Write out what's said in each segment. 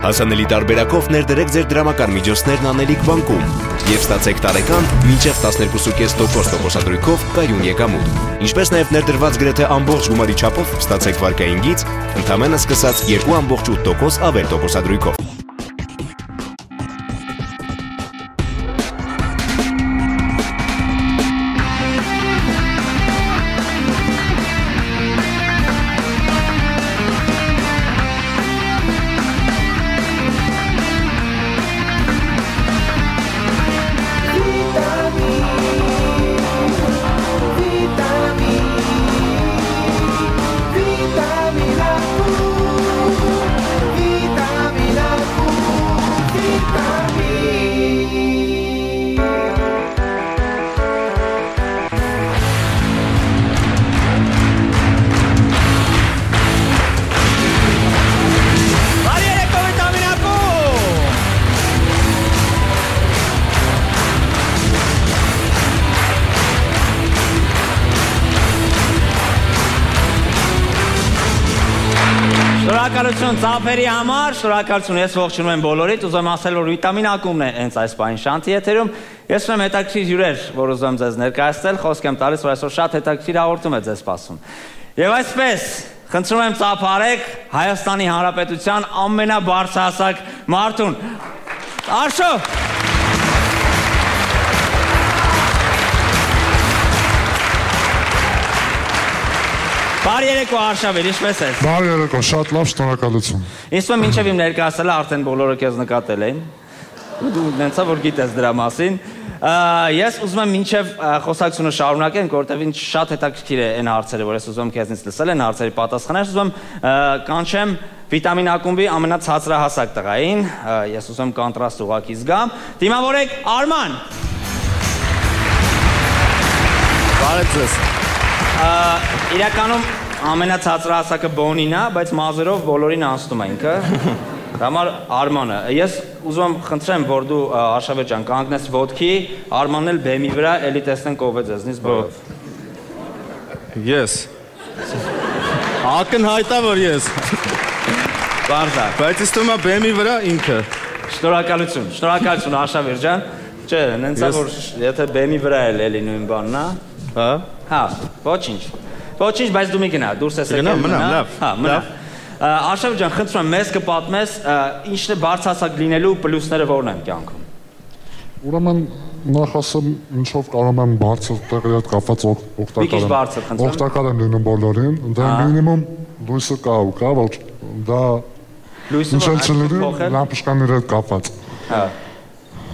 Հասանելի տարբերակով ներդրեք ձեր դրամական միջոցներն անելիք բանկում և ստացեք տարեկան մինչև 12.5% տոկոսադրույքով կայուն եկամուտ։ Ինչպես նաև ներդրված գրեթե ամբողջ գումարի չափով ստացեք վարկային գիծ, ընդամենը սկսած 2.8% ավել տոկոսադրույքով։ Շնորհակալություն ծափերի համար, շնորհակալություն, ես ողջունում եմ բոլորիդ, ուզում եմ ասել, որ վիտամին ակումն է հենց այս պահին Շանթի եթերում, ես ունեմ հետաքրքիր հյուրեր, որ ուզում եմ ձեզ ներկայացնել, խոսք եմ տալիս, որ այսօր շատ հետաքրքիր հաղորդում է ձեզ սպասում։ Եվ այսպես, խնդրում եմ ծափարեք Հայաստանի Հանրապետության ամենաբարձրահասակ մարդուն, Արշո։ Բարի երեկո Արշավիր, ինչպես ես։ Բարի երեկո, շատ լավ, շնորհակալություն։ Ինձ թվում է մինչև իմ ներկայացնելը արդեն բոլորը քեզ նկատել էին։ Դու նենցա որ գիտես դրա մասին։ Ես ուզում եմ մինչև խոսակցությունը շարունակենք, որովհետև ինձ շատ հետաքրքիր է այն հարցերը, որ ես ուզում եմ քեզնից լսել, այն հարցերի պատասխանել, ուզում եմ կանչեմ վիտամին ակումբի ամենացածրահասակ տղային, ես ուզում եմ կոնտրաստ ուղղակի զգամ։ Դիմավորեք Արման։ Բարև ձեզ։ Իրականում ամենացածրահասակը Բոնին է, բայց մազերով բոլորին անցնում է ինքը։ Համար Արմանը, ես ուզում եմ խնդրեմ, որ դու Արշավեր ջան կանգնես ոտքի, Արմանն էլ բեմի վրա, էլի տեսնենք ով է ձեզնից բով։ Ես։ Ակնհայտ է որ ես։ Բարձր։ Բայց ես թվում է բեմի վրա ինքը։ Շնորհակալություն, շնորհակալություն Արշավեր ջան։ Չէ, նենցա որ եթե բեմի վրա էլ էլի նույն բանն է։ Հա։ Հա, ոչինչ։ Ոչինչ, բայց դու մի գնա, դուրս ես եկել։ Մնամ, լավ։ Հա, մնամ։ Արշավեր ջան, խնդրում եմ, մեզ կպատմես, ինչն է բարձրահասակ լինելու պլյուսները որն են կյանքում։ Ուրեմն նախ ասեմ, ինչով կարող եմ բարձր տեղի հետ կապված օգտակար եմ լինում բոլորին, դա մինիմում լույսը կա ու կա, որ դա ինչ էլ չլինի, լամպշկանների հետ կապված։ Հա։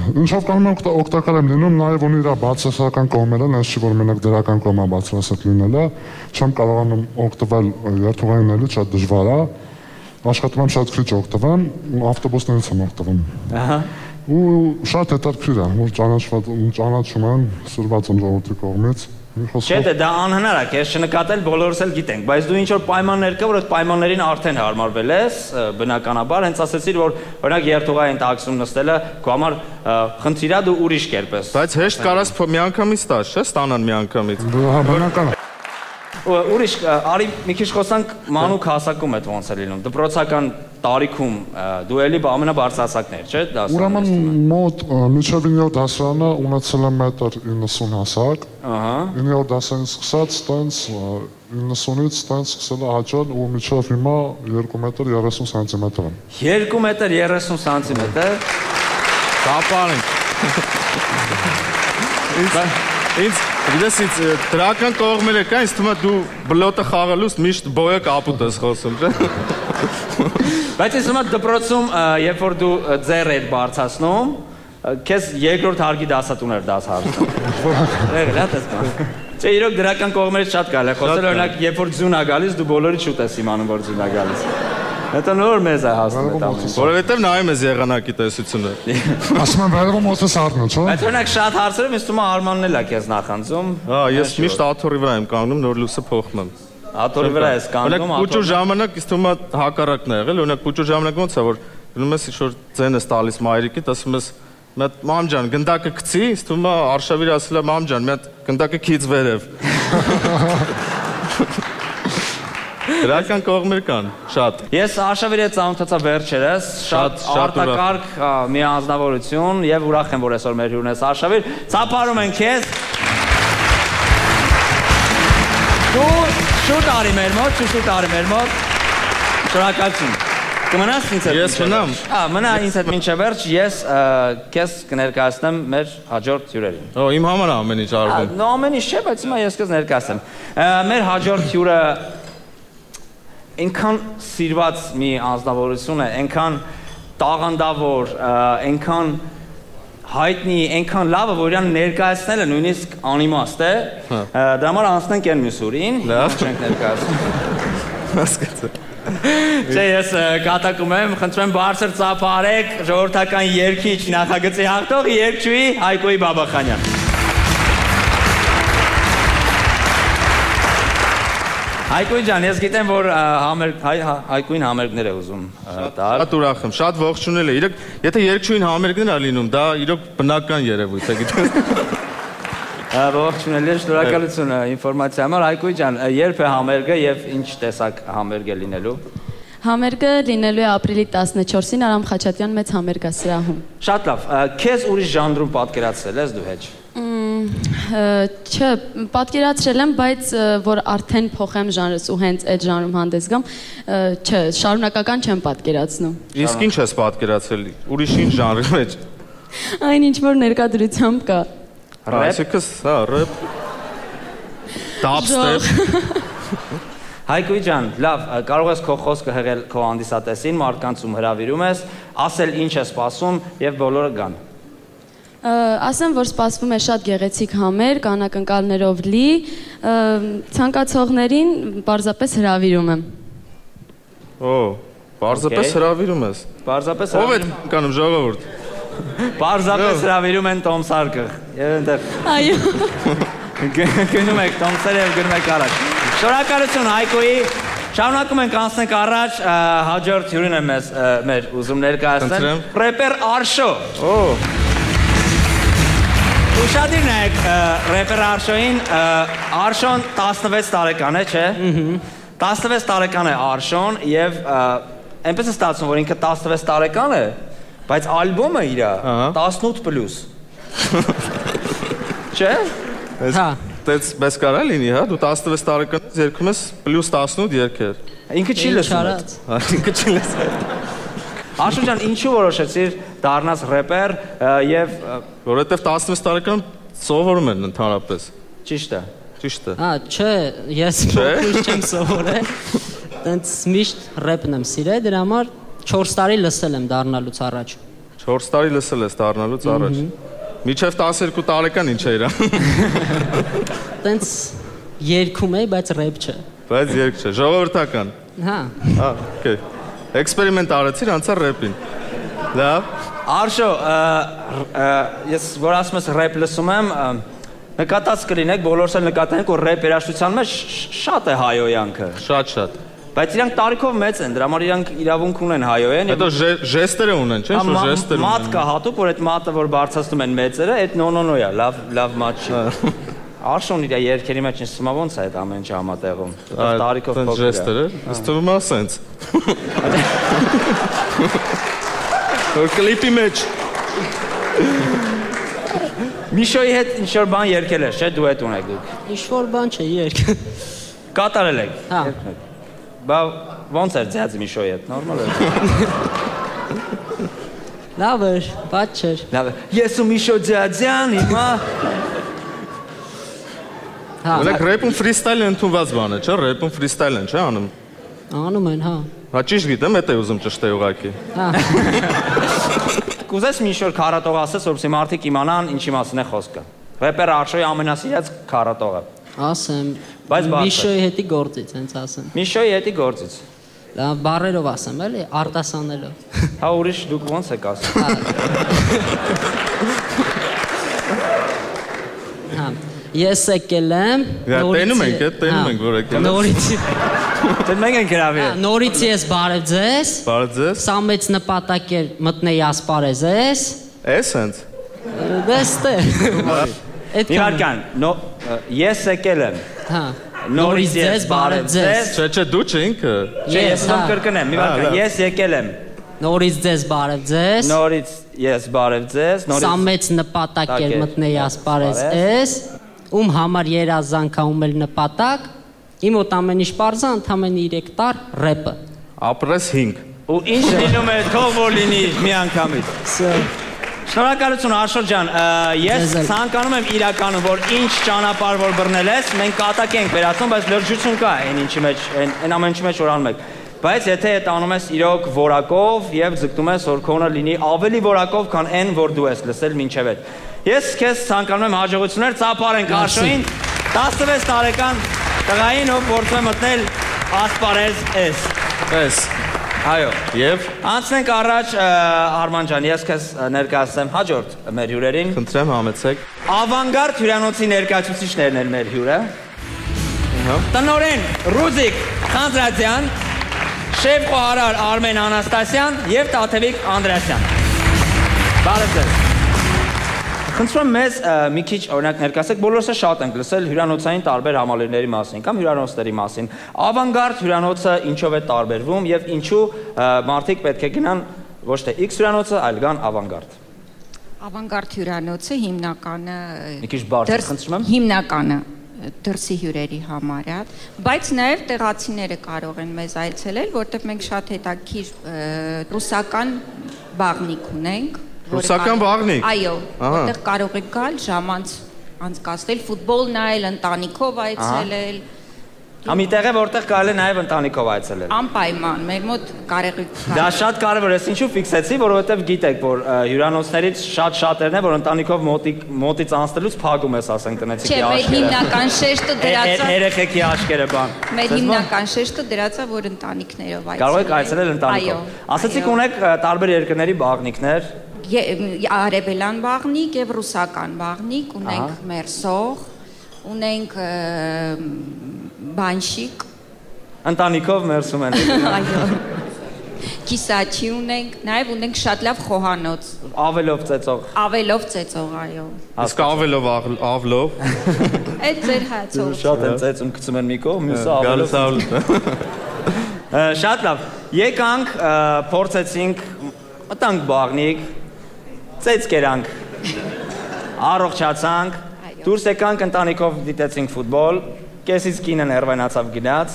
Ինչով կարող եմ օգտակար եմ լինում, նաև ունի իր բացասական կողմերը, նենց չի որ մենակ դրական կողմը բացասակ լինելը, չեմ կարողանում օգտվել երթուղայիններից, շատ դժվար է, աշխատում եմ շատ քիչ օգտվեմ, ավտոբուսներից եմ օգտվում։ Ու շատ հետաքրքիր է, որ ճանաչում եմ, սրված եմ ժողովրդի կողմից։ Չէ, դա անհնար է, քեզ չնկատել բոլորս էլ գիտենք, բայց դու ինչ-որ պայմաններ կա, որ այդ պայմաններին արդեն հարմարվել ես, բնականաբար, հենց ասեցիր, որ օրինակ երթուղային տաքսում նստելը քո համար խնդիր է, դու ուրիշ կերպ ես։ Բայց հեշտ կարաս միանգամից տաս, չէ՞, ստանան միանգամից։ Հա, բնական է։ Ուրիշ, արի մի քիչ խոսանք մանուկ հասակում այդ ոնց է լինում, դպրոցական տարիքում դու էլի ամենաբարձրահասակն էր, չէ՞, դասարանը։ Ուրեմն մոտ մինչև 9-րդ դասարանը ունեցել եմ 1.90 հասակ։ Ահա։ 9-րդ դասարանից սկսած տենց 90-ից տենց սկսել է աճել ու մինչև հիմա 2.30 սանտիմետր եմ։ 2.30 սանտիմետր։ Կապանենք։ Ինձ գիտես դրական կողմերը կա, ինձ թվում է դու բլոտը խաղալուց միշտ բոյը կապուտ ես խոսում, չէ՞։ Բայց ես հիմա դպրոցում, երբ որ դու ձեռ էիր բարձրացնում, քեզ երկրորդ հարկի դասատուն էր դաս հարցնում։ Եղել է տեսնում։ Չէ, իրոք դրական կողմերից շատ կարելի է խոսել, օրինակ, երբ որ ձյուն է գալիս, դու բոլորից շուտ ես իմանում, որ ձյուն է գալիս։ Հետո նոր մեզ է հասնում այդ ամենը։ Որովհետև նայում ես եղանակի տեսությունը։ Ասում եմ վերևում օդս առնում, չէ՞։ Բայց օրինակ շատ հարցերում ինձ թվում է Արմանն էլ է քեզ նախանձում։ Հա, ես միշտ աթոռի վրա եմ կանգնում, նոր լույսը փոխում եմ։ Աթոռի վրա ես կանգնում, օրինակ պուճու ժամանակ ինձ թվում է հակառակն է եղել, օրինակ պուճու ժամանակ ոնց է որ գնում ես ինչ-որ ձեն ես տալիս մայրիկիդ, ասում ես մամ ջան, գնդակը գցի, ինձ թվում է Արշավիրը ասել է մամ ջան, մի հատ գնդակը քիծ վերև։ Դրական կողմեր կան, շատ։ Ես Արշավի հետ ծանոթացա վերջերս, շատ արտակարգ մի անձնավորություն եւ ուրախ եմ, որ այսօր մեր հյուրն ես Արշավի։ Ծափարում ենք քեզ։ Դու շուտ արի մեր մոտ, շնորհակալություն։ Կմնաս ինձ հետ։ Ես մնամ։ Մնա ինձ հետ մինչև վերջ, ես քեզ կներկայացնեմ մեր հաջորդ հյուրերին։ Օ, իմ համար ամեն ինչ արվում։ Նո, ամեն ինչ չէ, բայց հիմա ես քեզ ներկայացեմ։ Մեր հաջորդ հյուրը այնքան սիրված մի անձնավորություն է, այնքան տաղանդավոր, այնքան հայտնի, այնքան լավը, որ իրան ներկայացնելը նույնիսկ անիմաստ է։ Դրա համար անցնենք այն մյուս հյուրին, չենք ներկայացնում։ Հասկացա։ Չէ, ես կատակում եմ, խնդրում եմ բարձր ծափարեք ժողովրդական երգիչ նախագծի հաղթող երգչուհի Հայկոյի Բաբախանյան։ Հայկոյ ջան, ես գիտեմ, որ Հայկոյին համերգներ է ուզում տալ։ Շատ ուրախ եմ, շատ ողջունել է։ Իրոք, եթե երգչուհին համերգներ է լինում, դա իրոք բնական երևույթ է, գիտես։ Ողջունել եմ, շնորհակալություն ինֆորմացիայի համար։ Հայկոյ ջան, երբ է համերգը եւ ինչ տեսակ համերգ է լինելու։ Համերգը լինելու է ապրիլի 14-ին Արամ Խաչատյան մեծ համերգասրահում։ Շատ լավ, քեզ ուրիշ ժանրում պատկերացրել ես դու հեչ։ Չէ, պատկերացրել եմ, բայց որ արդեն փոխեմ ժանրս ու հենց այդ ժանրում հանդես գամ, չէ, շարունակական չեմ պատկերացնում։ Իսկ ինչ ես պատկերացրել, ուրիշ ինչ ժանրի մեջ։ Այն ինչ որ ներկայությամբ կա։ Այսինքն, հա, ռեփ։ Դաբստեփ։ Հայկոյ ջան, լավ, կարող ես քո խոսքը հղել քո հանդիսատեսին, մարդկանցում հրավիրում ես, ասել ինչ է սպասում եւ բոլորը գան։ Ասեմ, որ սպասվում է շատ գեղեցիկ համերգ, անակնկալներով լի, ցանկացողներին պարզապես հրավիրում եմ։ Օ, պարզապես հրավիրում ես։ Պարզապես ով է կանում ժողովուրդ։ Պարզապես հրավիրում են Տոմսարկը։ Եվ այնտեղ։ Այո։ Գնում եք Տոմսերը եւ գնում եք առաջ։ Շնորհակալություն Հայկոյի։ Շարունակում ենք անցնենք առաջ, հաջորդ հյուրին է մեր ուզում ներկայացնել։ Ռեպեր Արշո։ Օ։ Ուշադիր նայեք ռեպեր Արշոյին, Արշոն 16 տարեկան է, չէ։ 16 տարեկան է Արշոն եւ այնպես է ստացվում, որ ինքը 16 տարեկան է, բայց ալբոմը իր 18+։ Չէ։ Հա։ Դες կարա լինի, հա, դու 16 տարեկան ես երգում ես +18 երգեր։ Ինքը չի լսում։ Ինքը չի լսում։ Արշոն ջան, ինչու որոշեցիր դառնաս ռեպեր եւ որովհետեւ 16 տարեկան սովորում են ընդհանրապես։ Ճիշտ է։ Ճիշտ է։ Հա, չէ, ես փոքրուց չեմ սովորել։ Տենց միշտ ռեպն եմ սիրել, դրա համար 4 տարի լսել եմ դառնալուց առաջ։ 4 տարի լսել ես դառնալուց առաջ։ Միջև 12 տարեկան ինչ է իրա։ Տենց երգում էի, բայց ռեպ չէ։ Բայց երգ չէ, ժողովրդական։ Հա։ Հա, օքեյ։ Էքսպերիմենտ արեցիր, անցա ռեպին։ Լավ։ Արշո, ես որ ասում ես ռեպ լսում եմ, նկատած կլինեք, բոլորս էլ նկատենք, որ ռեպ երաժշտության մեջ շատ է հայոյանքը։ Շատ։ Բայց իրանք տարիքով մեծ են, դրա համար իրանք իրավունք ունեն հայոեն։ Հետո ժեստերը ունեն, չէ՞, որ ժեստեր ունեն։ Մատ կա հատուկ, որ այդ մատը, որ բարձրացնում են մեծերը, այդ նոնոնո է, լավ մատ չի։ Արշոն իր երգերի մեջ ինձ թվում է ոնց է այդ ամեն ինչ համատեղում։ Տարիքով փոքր է։ Ժեստերը, ըստ թվում է սենց։ Որ կլիպի մեջ։ Միշոյի հետ ինչ-որ բան երգել ես, չէ՞, դուետ ունեք դուք։ Ինչ-որ բան չէ, երգ։ Կատարել եք։ Հա։ Բա ոնց էր ձյաձ Միշոյի հետ, նորմալ է։ Լավ էր, բաց չէր։ Լավ է։ Ես ու Միշո ձյաձյան հիմա։ Հա։ Ունեք ռեպում ֆրիստայլ ընդունված բան է, չէ՞, ռեպում ֆրիստայլ են, չէ՞ անում։ Անում են, հա։ Հա ճիշտ գիտեմ, էդ է ուզում ճշտել ուղակի։ Հա։ Կուզես մի-շոր քարատող ասես, որպեսզի մարդիկ իմանան ինչի մասին է խոսքը։ Ռեպեր Արշոյի ամենասիրած քարատողը։ Ասեմ, Բայց բարձր։ Միշոյի հետի գործից, հենց ասեմ։ Միշոյի հետի գործից։ Լավ, բառերով ասեմ, էլի, արտասանելով։ Հա ուրիշ դուք ոնց եք ասում։ Հա։ Ես եկել եմ, Տենում ենք, որ եկել եմ։ Նորից։ Դե մենք ենք հրավիրել։ Նորից ես բարև ձեզ։ Բարև ձեզ։ Սա մեծ նպատակ էր մտնեի ասպարեզես։ Էս հենց։ Դեստե։ Իհարկան, ես եկել եմ։ Հա։ Նորից ես բարև ձեզ։ Չէ, դու չէ ինքը։ Չէ, ես ում կրկնեմ, մի վարքան, ես եկել եմ։ Նորից ձեզ բարև ձեզ։ Նորից ես բարև ձեզ։ Սա մեծ նպատակ էր մտնել ասպարեզ էս, ում համար երազանք ում էլ նպատակ, իմ մոտ ամեն ինչ պարզա ընդամենը 3 տար ռեպը։ Ապրես 5։ Ու ինչ լինում է, թող որ լինի մի անգամից։ Շնորհակալություն Աշոտ ջան, ես ցանկանում եմ իրականում, որ ինչ ճանապարհ որ բռնել ես, մենք կատակ ենք վերածում, բայց լրջություն կա այն ինչի մեջ, այն ամեն ինչի մեջ որ անում եք։ Բայց եթե այդ անում ես իրոք որակով եւ ձգտում ես որ քոնը լինի ավելի որակով, քան այն որ դու ես լսել մինչև այդ։ Ես քեզ ցանկանում եմ հաջողություններ, ծափարենք Աշոին, 16 տարեկան տղային, ով փորձում է մտնել ասպարեզ S։ Էս։ Այո։ Եվ անցնենք առաջ Արման ջան, ես քեզ ներկայացնեմ հաջորդ մեր հյուրերին։ Խնդրեմ համեցեք։ Ավանգարդ հյուրանոցի ներկայացուցիչներն են մեր հյուրը։ Տնօրեն Ռուզիկ Խանձրատյան, շեֆ խոհարար Արմեն Անաստասյան եւ Տաթևիկ Անդրեասյան։ Բարև ձեզ։ Խնդրում եմ մեզ մի քիչ օրինակ ներկայացեք, բոլորս շատ ենք լսել հյուրանոցային տարբեր համալիրների մասին կամ հյուրանոցների մասին։ Ավանգարդ հյուրանոցը ինչով է տարբերվում եւ ինչու մարդիկ պետք է գնան ոչ թե X հյուրանոցը, այլ գան Ավանգարդ։ Ավանգարդ հյուրանոցը հիմնականը Մի քիչ բարձր խնդրում եմ։ Հիմնականը դրսի հյուրերի համար է, բայց նաև տեղացիները կարող են մեզ այցելել, որտեղ մենք շատ հետաքրքիր ռուսական բաղնիք ունենք։ Ռուսական բաղնիք։ Այո, որտեղ կարող եք գալ ժամանց անցկացնել, ֆուտբոլ նայել, ընտանիքով այցելել։ Մի տեղ է որտեղ կարելի է նաև ընտանիքով այցելել։ Անպայման, մեր մոտ կարող եք։ Դա շատ կարևոր է, ինչու ֆիքսեցի, որովհետև գիտեք, որ հյուրանոցներից շատ-շատերն է, որ ընտանիքով մոտից անցնելուց փակում ես, ասենք, տնեցիկի աչքերը։ Չէ, մեր հիմնական շեշտը դրած է։ Երեխեքի աչքերը բան։ Մեր հիմնական շեշտը դրած է, որ ընտանիքներով այցելել։ Կարող եք այցելել ընտանիքով։ Ասացիք ունեք տարբեր երկրների բաղնիքներ։ Արևելյան բաղնիկ եւ ռուսական բաղնիկ, ունենք մերսող, ունենք բանշիկ։ Ընտանիքով մերսում են։ Այո։ Կիսաչի ունենք, նաեւ ունենք շատ լավ խոհանոց։ Ավելով ծեծող։ Ավելով ծեծող, այո։ Իսկ ավելով ավլով։ Այդ ձեր հացով։ Շատ են ծեծում գցում են մի կողմ, մյուսը ավելով։ Շատ լավ։ Եկանք, փորձեցինք, մտանք բաղնիկ, ծեծ կերանք, առողջացանք, դուրս եկանք ընտանիքով դիտեցինք ֆուտբոլ, կեսից կինը ներվայնացավ գնաց,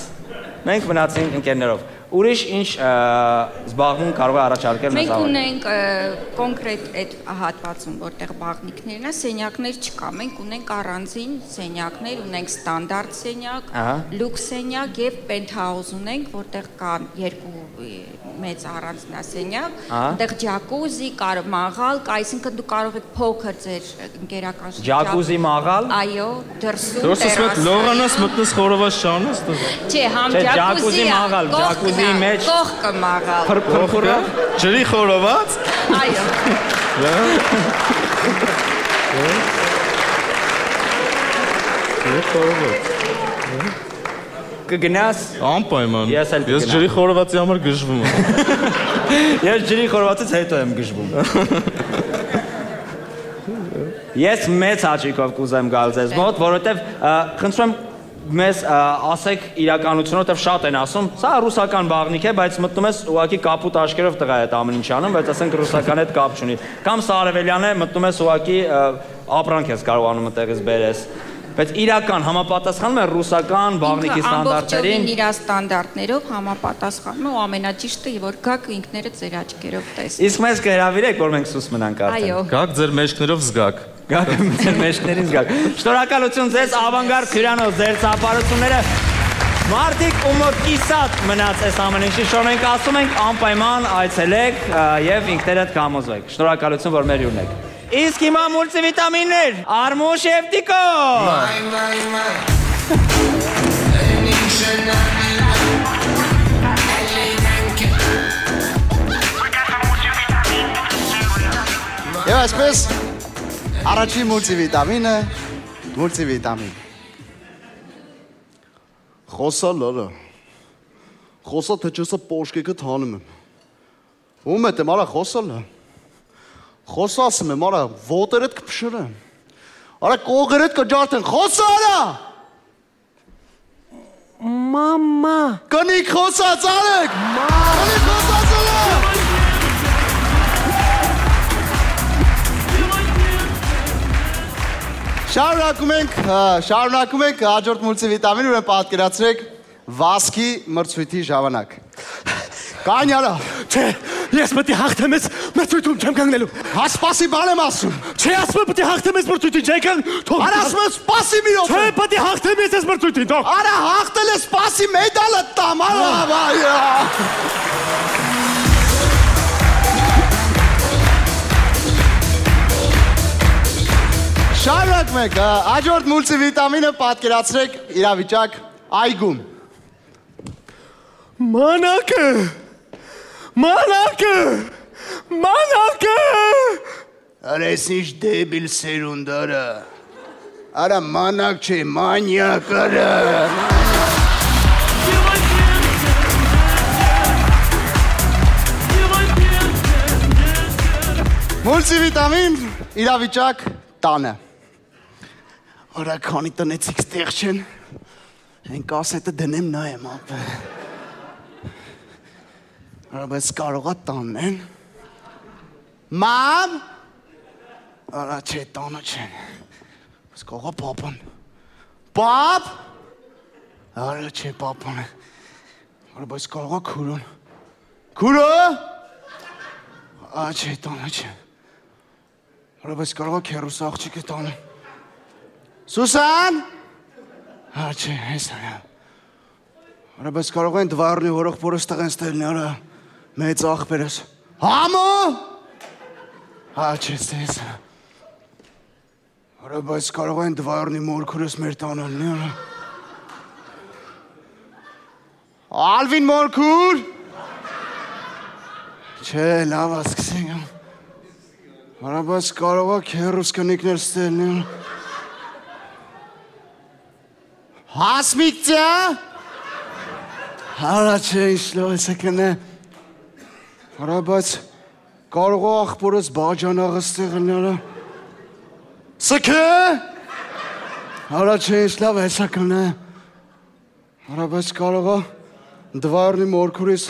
մենք մնացինք ընկերներով։ Ուրիշ ինչ զբաղվում կարող է առաջարկել մեզ Մենք ունենք կոնկրետ այդ հատվածում, որտեղ բաղնիքներն է, սենյակներ չկա, մենք ունենք առանձին սենյակներ, ունենք ստանդարտ սենյակ, լուքս սենյակ եւ պենթհաուս ունենք, որտեղ կան երկու մեծ առանձնասենյակ, այնտեղ ջակուզի, մաղալ, այսինքն դու կարող եք փոքր ձեր ընկերական շրջան։ Ջակուզի մաղալ։ Այո, դրսում տերասը։ Լողանաս մտնես խորոված շանես։ Չէ, համ ջակուզի մաղալ, ջակուզի մեջ կողքը մաղալ։ Փրփուրը, ջրի խորոված։ Այո։ Ջրի խորոված։ Կգնաս անպայման։ Ես ջրի խորովածի համար գժվում եմ։ Ես ջրի խորովածից հետո եմ գժվում։ Ես մեծ հաճույքով կուզեմ գալ ձեզ մոտ, որովհետև խնդրում եմ մեզ ասեք իրականությունը, որովհետև շատ են ասում, սա ռուսական բաղնիք է, բայց մտնում ես ուղղակի կապուտ աշկերով տղա է այդ ամեն ինչ անում, բայց ասենք ռուսական հետ կապ չունի։ Կամ սա արևելյան է, մտնում ես ուղղակի ապրանք ես կարողանում այդտեղից բերես։ Բայց իրական համապատասխանում է ռուսական բաղնիկի ստանդարտներին։ Ամբողջովին իր ստանդարտներով համապատասխանում ու ամենաճիշտը որ գաք ինքներդ ձեր աչքերով տեսնեք։ Իսկ մեզ կհրավիրեք, որ մենք սուս մնանք արդեն։ Այո։ Գաք ձեր մեջքներով զգաք։ Գաք ձեր մեջքներին զգաք։ Շնորհակալություն ձեզ Ավանգարդ հյուրանոց ձեր ծափարությունները։ Մարդիկ ու մոտ կիսատ մնաց այս ամեն ինչի, շնորհ մենք ասում ենք անպայման այցելեք եւ ինքներդ կհամոզվեք։ Շնորհակալություն, որ մեր հյուրն եք։ Իսկ հիմա մուլտիվիտամիններ, Արմուշ եւ Տիկո։ Եվ այսպես առաջին մուլտիվիտամինը, մուլտիվիտամին։ Խոսալը, խոսա թե չսա պոշկեկը թանում եմ։ Ում է թե մարա խոսալը։ Խոսասում եմ, արա, ոտերդ կպշրեմ, արա կողերդ կջարդեն, խոսա արա, Մամա։ Կնիկ խոսած արեք։ Կնիկ խոսած արեք։ Շարունակում ենք հաջորդ մուլտիվիտամին ուրեմն պատկերացրեք վասկի մրցույթի ժամանակ։ Կանյարա։ Չէ, ես պետք է հաղթեմ ես մրցույթում չեմ կանգնելու։ Հասպասի բան եմ ասում։ Չէ, ասում եմ պետք է հաղթեմ ես մրցույթին, չէ կան։ Արա ասում եմ սպասի մի րոպե։ Չէ, պետք է հաղթեմ ես մրցույթին, թող։ Արա հաղթել ես սպասի մեդալը տամ, արա վայա։ Շարունակում ենք, հաջորդ մուլտիվիտամինը պատկերացրեք իրավիճակ այգում։ Մանակը։ Արա ես ինչ դեբիլ սերունդ, արա մանակ չէ, մանյակ, արա։ Մուլտիվիտամին իրավիճակ տանը։ Արա քանի տնեցիք ստեղ չեն, են կասետը դնեմ նայեմ ապը։ Արա բայց կարողա տանն են։ Մամ։ Արա չէ տանը չեն։ Բայց կարողա պապան։ Պապ։ Արա չէ պապան է։ Արա բայց կարողա քուրուն։ Քուրը։ Արա չէ տանը չեն։ Արա բայց կարողա քերուս աղջիկը տանը։ Սուսան։ Արա չէ հեսա։ Արա բայց կարող են դվարնի հորող պորս տղեն ստելնի, արա մեծ աղբերս։ Համո։ Արա չէ ստես։ Արա բայց կարող են դվարնի մորքուրս մեր տանալնի, արա։ Ալվին մորքուր։ Չէ, լավ ասկսենք։ Արա բայց կարող է քերուս կնիկներ ստելնի, արա։ Հասմիկցյա։ Արա չէ ինչ լավ ես եկնե։ Արա բայց կարող է աղբորս բաջանաղը ստեղնի, արա։ Սքե։ Արա չէ ինչ լավ ես եկնե։ Արա բայց կարող է դվարնի մորքուրիս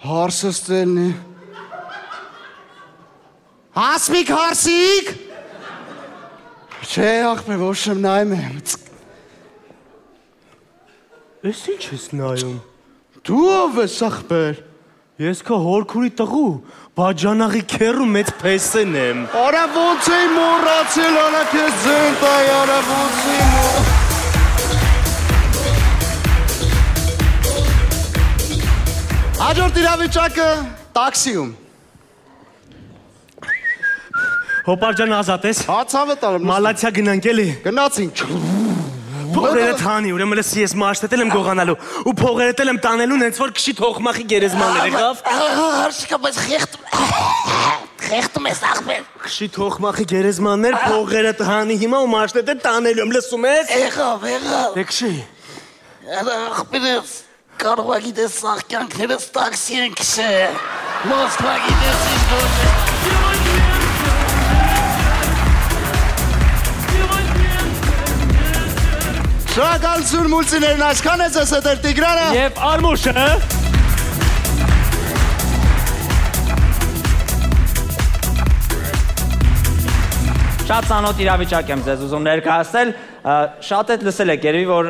հարսը ստեղնի։ Հասմիկ հարսիկ։ Չէ աղբեր ոչ եմ նայում եմ։ Ես ինչ ես նայում։ Դու ով ես աղբեր։ Ես քո հորքուրի տղու, բաջանաղի քերու մեծ փեսեն եմ։ Արա ոնց էի մոռացել, արա քեզ ձեն տայ, արա ոնց էի Հաջորդ իրավիճակը տաքսիում։ Հոպարջան ազատ ես։ Հացավը տարեմ։ Մալացիա գնանք էլի։ Գնացինք։ Փողերը թանի, ուրեմն ես մաշտետել եմ գողանալու ու փողերը եմ տանելու նենց որ քշի թողմախի գերեզմաններ եղավ։ Հարշիկա բայց խեղտում ես աղբեր։ Քշի թողմախի գերեզմաններ, փողերը թանի հիմա ու մաշտետել տանելու եմ, լսում ես։ Եղավ։ Դե քշի։ Աղբերս կարող է գիտես սաղկյանքներս տաքսի են քշել։ Մոսկվա գիտես ինչ որ։ Շնորհակալություն մուլտիներն այսքան է ձեզ հետ էր Տիգրանը եւ Արմուշը։ Շատ ծանոթ իրավիճակ եմ ձեզ ուզում ներկայացնել։ Շատ հետ լսել եք երևի որ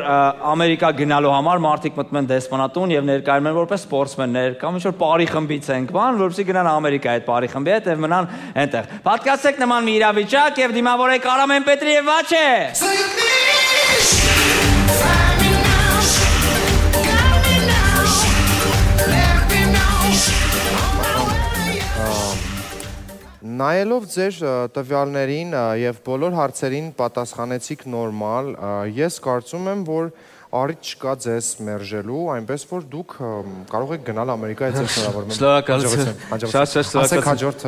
Ամերիկա գնալու համար մարդիկ մտնում են դեսպանատուն եւ ներկայանում են որպես սպորտսմեններ կամ ինչ որ բարի խմբից ենք բան, որովհետեւ գնան Ամերիկա այդ բարի խմբի հետ եւ մնան այնտեղ։ Պատկասեք նման մի իրավիճակ եւ դիմավորեք Արամեն Պետրի եւ Վաչե։ Նայելով ձեր տվյալներին եւ բոլոր հարցերին պատասխանեցիք նորմալ, ես կարծում եմ, որ առիթ չկա ձեզ մերժելու, այնպես որ դուք կարող եք գնալ Ամերիկա այդ ձեզ հնարավորում եմ։ Շնորհակալություն։ Շատ Ասեք հաջորդ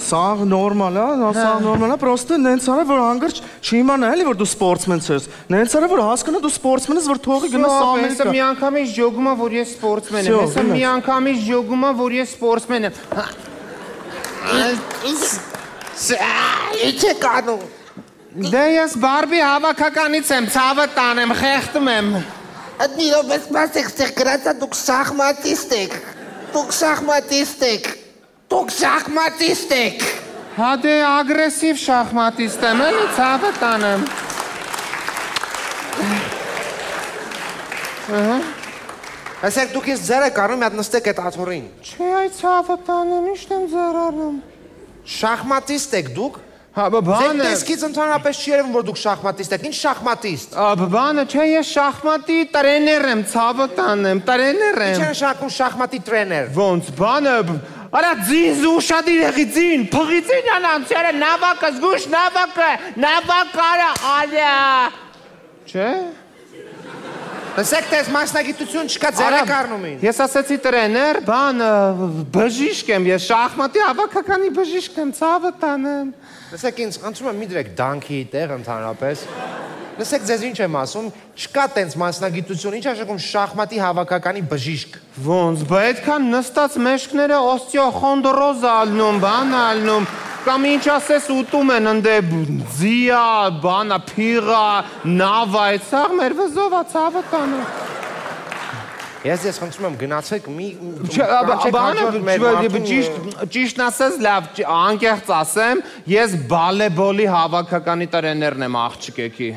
Սա նորմալ է, սա նորմալ է, պրոստը նենց արա, որ հանգրջ չիմանա էլի, որ դու սպորտսմեն ես։ Նենց արա, որ հասկանա դու սպորտսմեն ես, որ թողի գնաս Ամերիկա։ Հեսա մի անգամից ջոգում է, որ ես սպորտսմեն եմ։ Հեսա մի անգամից ջոգում է, որ ես սպորտսմեն եմ։ Ինչ է կանում։ Դե ես բարբի հավաքականից եմ, ցավը տանեմ, խեղդում եմ։ Դիրով ես մասեք ստեղ գրածա դուք շախմատիստ եք։ Դուք շախմատիստ եք։ Դուք շախմատիստ եք։ Հա դե ագրեսիվ շախմատիստ եմ, էլի ցավը տանեմ։ Ասեք դուք ես ձեր եք առնում, մի հատ նստեք այդ աթոռին։ Չէ, այդ ցավը տանեմ, ի՞նչ եմ ձեր առնում։ Շախմատիստ եք դուք։ Հա, բանը։ Ձեր տեսքից ընդհանրապես չի երևում, որ դուք շախմատիստ եք։ Ինչ շախմատիստ։ Բանը, չէ, ես շախմատի տրեներ եմ, ցավը տանեմ, տրեներ եմ։ Ինչ է նշանակում շախմատի տրեներ։ Ոնց, բանը, արա ձին ուշադիր եղի ձին, փղիցին անանցերը, նավակը, զգուշ նավակը, արա։ Չէ։ Լսեք, տես մասնագիտություն չկա, ձեր եք առնում ին։ Ես ասեցի տրեներ, բան, բժիշկ եմ, ես շախմատի հավաքականի բժիշկ եմ, ցավը տանեմ։ Լսեք, ինձ խնդրում եմ մի դրեք դանքի տեղ ընդհանրապես։ Լսեք, ձեզ ինչ եմ ասում, չկա տենց մասնագիտություն, ինչ աշակում շախմատի հավաքականի բժիշկ։ Ոնց, բա այդքան նստած մեշկները օստեոխոնդրոզ ալնում, բան ալնում, կամ ինչ ասես ուտում են ընդե ձիա, բանա, փիղա, նավա, այդ սաղ մեր վզովա ցավը տանը։ Ես խնդրում եմ գնացեք ճիշտն ասես լավ, անկեղծ ասեմ, ես բալեբոլի հավաքականի տրեներն եմ աղջիկեքի։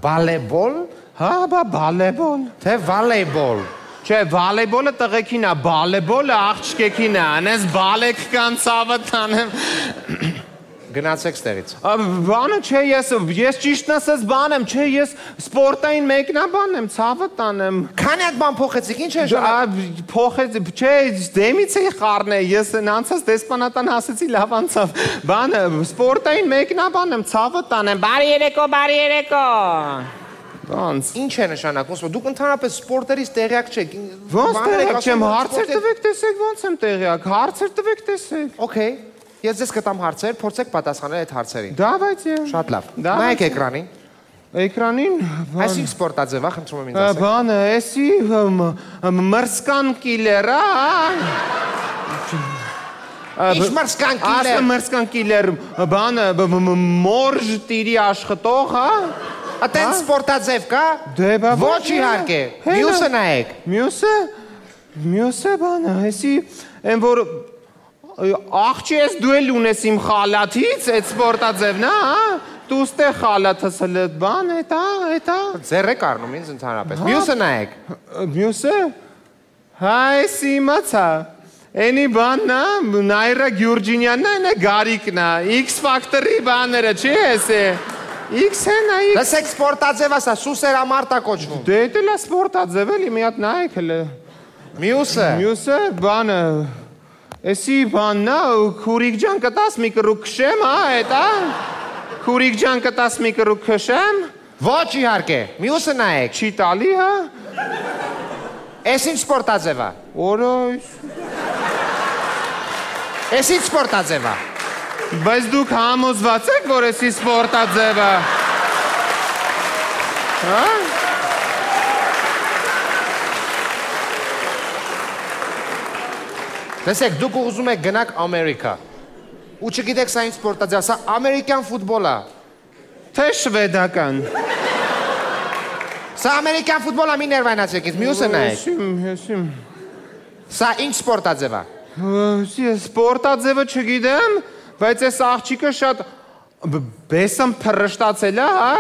Բալեբոլ։ Հա, բա բալեբոլ։ Թե վալեյբոլ։ Չէ, վալեյբոլը տղեկին է, բալեբոլը աղջիկեքին է, անես բալեք կան ցավը տանեմ։ Գնացեք ստեղից։ Բանը չէ, ես ճիշտն ասես բան եմ, չէ, ես սպորտային մեկնաբան եմ, ցավը տանեմ։ Քանի հատ բան փոխեցիք, ինչ է ժամանակ։ Փոխեցի, չէ, դեմից էի խառն է, ես անցած դեսպանատան հասեցի լավ անցավ։ Բանը սպորտային մեկնաբան եմ, ցավը տանեմ։ Բարի երեկո։ Ոնց։ Ինչ է նշանակում, դուք ընդհանրապես սպորտերից տեղյակ չեք։ Ոնց տեղյակ չեմ, հարցեր տվեք տեսեք, ոնց եմ տեղյակ, հարցեր տվեք տեսեք։ Okay, ես ձեզ կտամ հարցեր, փորձեք պատասխանել այդ հարցերին։ Դավայցե։ Շատ լավ։ Նայեք էկրանին։ Էկրանին։ Այսինքն սպորտաձև է, խնդրում եմ ինձ ասեք։ Բանը, էսի մրսկան կիլեր, Ինչ մրսկան կիլեր։ Ասը մրսկան կիլեր, բանը մորժ տիրի աշխատող, հա։ Ատեն սպորտաձև կա։ Դե բա ոչ իհարկե։ Մյուսը նայեք։ Մյուսը բանը, էսի են որ աղջի ես դու էլ ունես իմ խալաթից, այդ սպորտաձևն է, հա։ Դու ստեղ խալաթս հլդ բան, էտա։ Ձեր եք առնում ինձ ընդհանրապես։ Մյուսը նայեք։ Մյուսը։ Հա, էսի իմացա։ Էնի բանն է, Նայրա Գյուրջինյանն է, նա Գարիկն է, X Factor-ի բաները, չի էսե։ X-ն է, X։ Լսեք սպորտաձև ասա, Սուսերամարտա կոչվում։ Դե էդ էլ է սպորտաձև էլի, մի հատ նայեք հլը։ Մյուսը, բանը, էսի բանն է, քուրիկ ջան կտաս մի կրուկ քշեմ, հա, էտա։ Քուրիկ ջան կտաս մի կրուկ քշեմ։ Ոչ իհարկե, մյուսը նայեք։ Չի տալի, հա։ Էս ինչ սպորտաձև է։ Օրոյս։ Էս ինչ սպորտաձև է։ Բայց դուք համոզված եք, որ էսի սպորտաձև է։ Հա։ Լսեք, դուք ուզում եք գնաք Ամերիկա։ Ու չգիտեք սա ինչ սպորտաձև է, սա ամերիկյան ֆուտբոլ է։ Թե շվեդական։ Սա ամերիկյան ֆուտբոլ է, մի ներվայնացեք ինձ, մյուսը նայեք։ Հեսիմ։ Սա ինչ սպորտաձև է։ Սպորտաձևը չգիտեմ, բայց այս աղջիկը շատ բեսամ փռշտացել է, հա։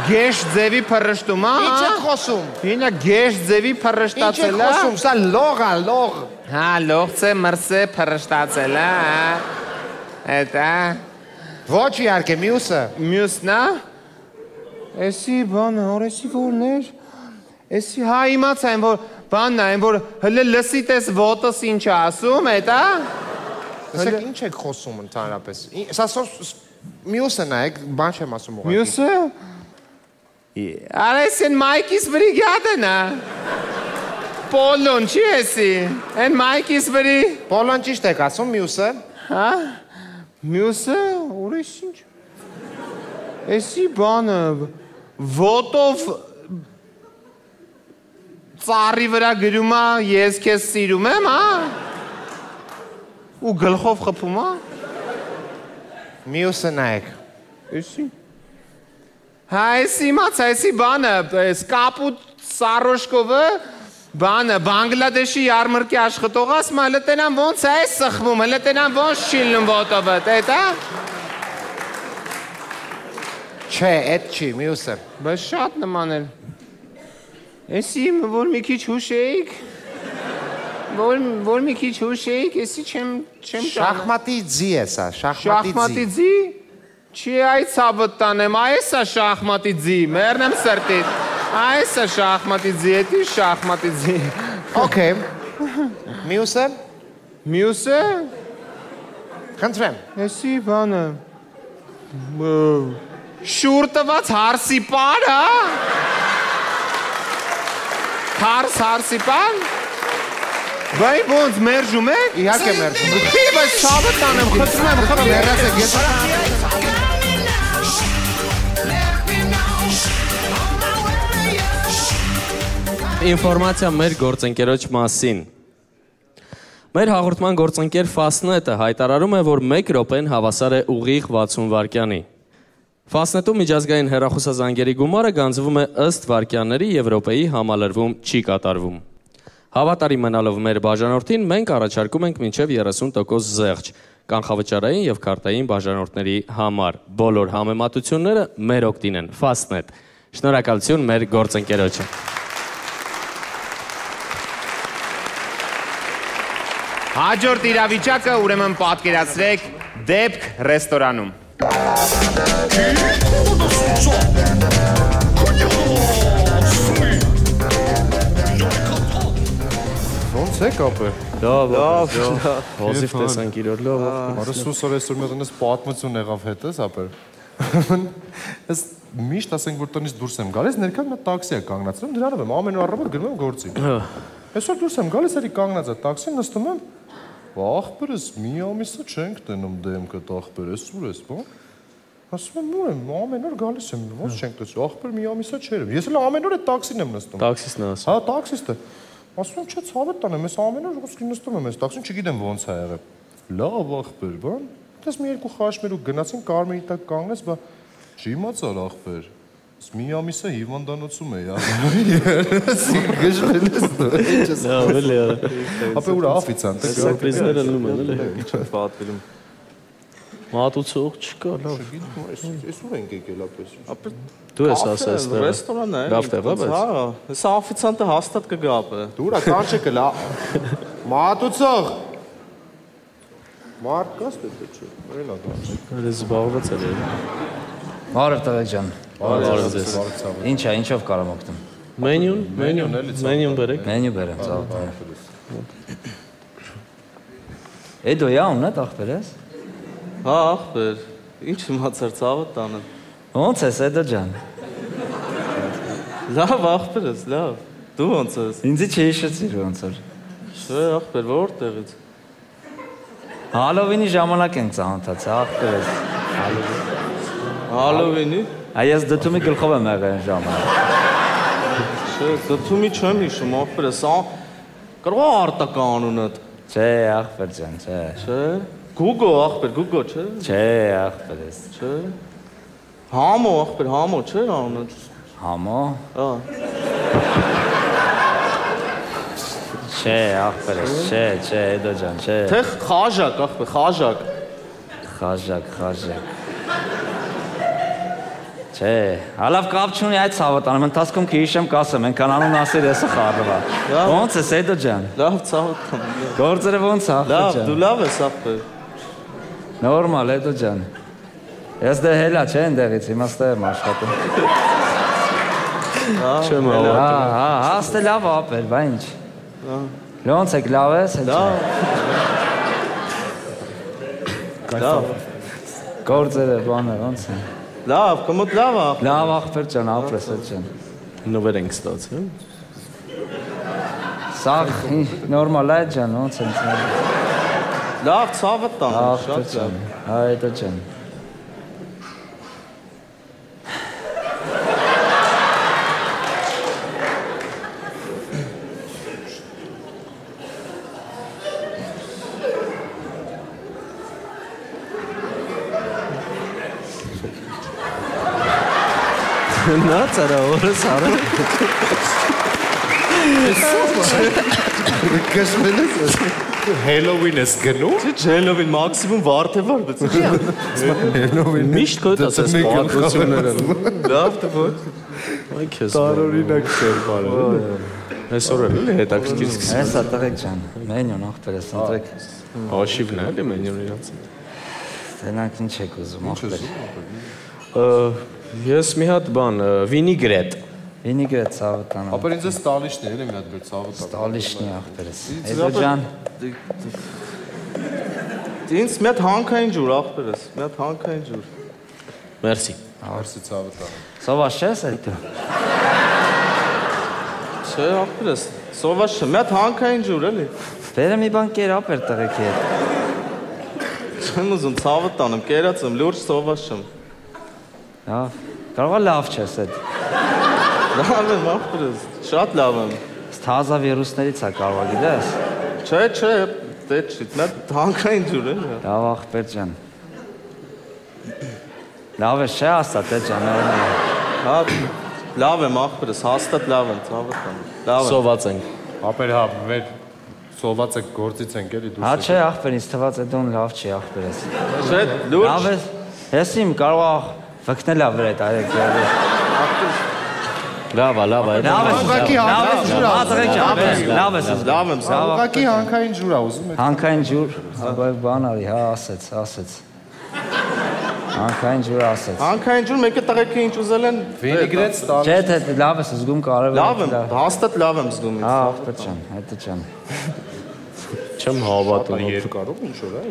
Գեշ ձևի փռշտում է, հա։ Ինչ եք խոսում։ Ինա գեշ ձևի փռշտացել է։ Ինչ եք խոսում, սա լող է, լող։ Հա, լողցե մրսե փռշտացել է, հա։ Էտա։ Ոչ իհարկե, մյուսը։ Մյուսն է։ Էսի բանը, օրեսի որներ։ Էսի հա իմացա եմ, որ բանն է, որ հլը լսի տես ոտս ինչ է ասում, էտա։ Լսեք, ինչ եք խոսում ընդհանրապես։ Սա մյուսը նայեք, բան չեմ ասում ուղղակի։ Մյուսը։ Արես են Մայքիս բրիգադն է։ Պոլոն չի էսի։ Են Մայքիս բրի։ Պոլոն ճիշտ եք ասում, մյուսը։ Հա։ Մյուսը, ուրիշ ինչ։ Էսի բանը ոտով ծառի վրա գրում է, ես քեզ սիրում եմ, հա։ Ու գլխով խփում է։ Մյուսը նայեք։ Էսի։ Այս իմաց, այսի բանը, Կապուտ Սարոշկովը, բանը, Բանգլադեշի ярմարքի աշխատող ասում, հələ տենան ոնց է սխվում, հələ տենան ոնց չիլնում ոտովը, տետա։ Չէ, այդ չի, մյուսը։ Բայց շատ նման էր։ Էսի, որ մի քիչ հուշեիք, որ մի քիչ հուշեիք, էսի չեմ Շախմատի ձի է սա, շախմատի ձի։ Չի այդ ցավտ տանեմ, այս է շախմատի ձի, մեռնեմ սրտից։ Այս է շախմատի ձի, էդի շախմատի ձի։ Okay։ Մյուսը։ Մյուսը։ Խնդրեմ։ Էսի բանը։ Շուր տված հարսի պար, հա։ Հարս հարսի պար։ Բայ ոնց մերժում եք։ Իհարկե մերժում եք։ Չի, բայց ցավը տանեմ, խնդրում եմ, Մեռացեք, ես Ինֆորմացիա մեր գործընկերոջ մասին։ Մեր հաղորդման գործընկեր Fastnet-ը հայտարարում է, որ 1 րոպեն հավասար է ուղիղ 60 վայրկյանի։ Fastnet-ում միջազգային հեռախոսազանգերի գումարը գանձվում է ըստ վայրկյանների Եվրոպայի համալրվում չի կատարվում։ Հավատարիմ մնալով մեր բաժանորդին, մենք առաջարկում ենք մինչև 30% զեղչ կանխավճարային և քարտային բաժանորդների համար։ Բոլոր համեմատությունները մեր օգտին են։ Fastnet։ Շնորհակալություն մեր գործընկերոջը։ Հաջորդ իրավիճակը ուրեմն պատկերացրեք դեպք ռեստորանում։ Ոնց եք ապը։ Լավ։ Հոզիվ տեսանք իրոր լավ։ Արը սուսոր այսօր մի տնես պատմություն եղավ հետս ապը։ Ես միշտ ասենք որ տնից դուրս եմ գալիս, ներքան մի տաքսի է կանգնացնում, դրանով եմ ամեն օր առավոտ գնում եմ գործի։ Այսօր դուրս եմ գալիս, էլի կանգնած է տաքսին, նստում եմ։ Ախպերս մի ամիսը չենք տենում դեմքը ախպերս, ուր ես, բա։ Ասում եմ, ուր եմ, ամեն օր գալիս եմ, ոնց չենք տեսնում, ախպեր մի ամիսը չեր։ Ես էլ ամեն օր այդ տաքսին եմ նստում։ Տաքսիսն է ասում։ Հա, տաքսիստը։ Ասում եմ, չէ, ցավը տանեմ, ես ամեն օր ոսկի նստում եմ այս տաքսին, չգիտեմ ոնց է եղել։ Լավ ախպեր, բան։ Դες մի երկու խաշմերուկ գնացին կարմերի տակ կանգնես, բա չիմացար ախպեր։ Մի ամիսը հիվանդանոցում էի գժվել ես դու, ինչ ես։ Լավ, էլի։ Ապա ուր աֆիցանտ է։ Սուրպրիզները լնում են, էլի։ Ինչ է պատվիրում։ Մատուցող չկա, լավ։ Ես ուր ենք եկել ապես։ Ապա դու ես ասես դեռ։ Ռեստորան է։ Լավ տեղ է, բայց։ Հա, հեսա աֆիցանտը հաստատ կգա ապա։ Դուրա կանչը կլա։ Մատուցող։ Մարդ կաս պետք չէ։ Որելա կանչ։ Դա զբաղված է։ Բարև տղեկ ջան։ Բարև ձեզ։ Ինչ է, ինչով կարամ օգտեմ։ Մենյուն բերեք։ Մենյու բերեմ, ծաղ։ Էդո յա ունն է ախպեր ես։ Հա, ախպեր։ Ինչ իմացար ցավը տանեմ։ Ոնց ես Էդո ջան։ Լավ ախպեր ես, լավ։ Դու ոնց ես։ Ինձի չի հիշեցիր ոնց որ։ Չէ, ախպեր, որտեղից։ Հալովինի ժամանակ ենք ծանոթացել, ախպեր ես։ Հալովինի։ Այս դդումի գլխով եմ եղել այն ժամանակ։ Չէ, դդումի չեմ հիշում, ախպեր ես, կարող է արտակա անունդ։ Չէ, ախպեր ջան, չէ։ Չէ։ Գուգո, ախպեր, Գուգո, չէ։ Չէ, ախպեր ես։ Չէ։ Համո, ախպեր, Համո, չէ անունդ։ Համո։ Հա։ Չէ, ախպեր ես, չէ, Էդո ջան, չէ։ Թե Խաժակ, ախպեր, Խաժակ։ Խաժակ։ Չէ, հալավ կապ չունի այդ ցավոտանում, ընթացքում կհիշեմ կասեմ, ենքան անուն ասեր եսը խարրվա։ Ոնց ես Էդո ջան։ Լավ ցավոտան։ Գործերը ոնց ախպեր ջան։ Լավ, դու լավ ես ախպեր։ Նորմալ Էդո ջան։ Ես դե հելա չէ ընդեղից, հիմա ստեղ եմ աշխատում։ Չեմ հավատում։ Հա, աստե լավ ապեր, բա ինչ։ Ոնց եք լավ ես։ Լավ։ Գործերը բանը ոնց են։ Լավ, կմոտ լավ է։ Լավ ախպեր ջան, ապրես Էդ ջան։ Նվեր ենք ստացել։ Սաղ նորմալ է ջան, ոնց են։ Լավ, ցավը տան, շատ ջան։ Այդո ջան։ Նա ծարավորս արա։ Գշմել ես։ Հելովին ես գնում։ Չէ, Հելովին մաքսիմում վարդ է վարդեց։ Հելովին միշտ քո դասես պատմությունները։ Լավ դե ոչ։ Այ քեզ։ Տարօրինակ չէր բարը։ Այսօր էլ հետաքրքիր սկսել։ Հեսա տղեկ ջան, մենյուն ախպերս ընտրեք։ Հաշիվն է էլի մենյուն իրանց։ Դրանք ինչ եք ուզում ախպեր։ Ես մի հատ բան, վինիգրետ։ Վինիգրետ ցավը տանը։ Ապա ինձ ստալիշն է, էլի մի հատ բեր ցավը տանը։ Ստալիշն է ախպերս։ Հետո ջան։ Ինձ մի հատ հանքային ջուր ախպերս, մի հատ հանքային ջուր։ Մերսի։ Հարսի ցավը տանը։ Սովաշ ես այդ դու։ Չէ, ախպերս, սովաշ չէ, մի հատ հանքային ջուր էլի։ Բերը մի բան կեր ապեր տղեկի հետ։ Չեմ ուզում ցավը տանեմ, կերած եմ, լուրջ սովաշ եմ։ Լավ, կարող է լավ չես այդ։ Լավ եմ, ախպերս, շատ լավ եմ։ Ստազա վիրուսներից է կարող է գիտես։ Չէ, դե չի, մի հատ հանքային ջուր էլի։ Լավ ախպեր ջան։ Լավ է չէ ասա տե ջան։ Հա, լավ եմ ախպերս, հաստատ լավ եմ, ցավը տանեմ։ Լավ եմ։ Սոված ենք։ Ապեր հա, մեր սոված եք գործից ենք էլի դուրս։ Հա չէ ախպեր, ինձ թված է դուն լավ չի ախպերս։ Չէ, լուրջ։ Լավ է, ես իմ կարող վկնել է վրա այդ արեք։ Լավ է։ Լավ է, Ուղղակի հանքային ջուր ա ուզում եք։ Հանքային ջուր, բան արի, հա, ասեց։ Հանքային ջուր ասեց։ Հանքային ջուր, մեկը տղեկը ինչ ուզել են։ Վինիգրետ ստալիշ։ Չէ, թե լավ ես զգում կարևոր։ Լավ եմ, հաստատ լավ եմ զգում ինձ։ Հա, ախպեր ջան, հետո ջան։ Չեմ հավատում։ Երկարով ինչ որ է։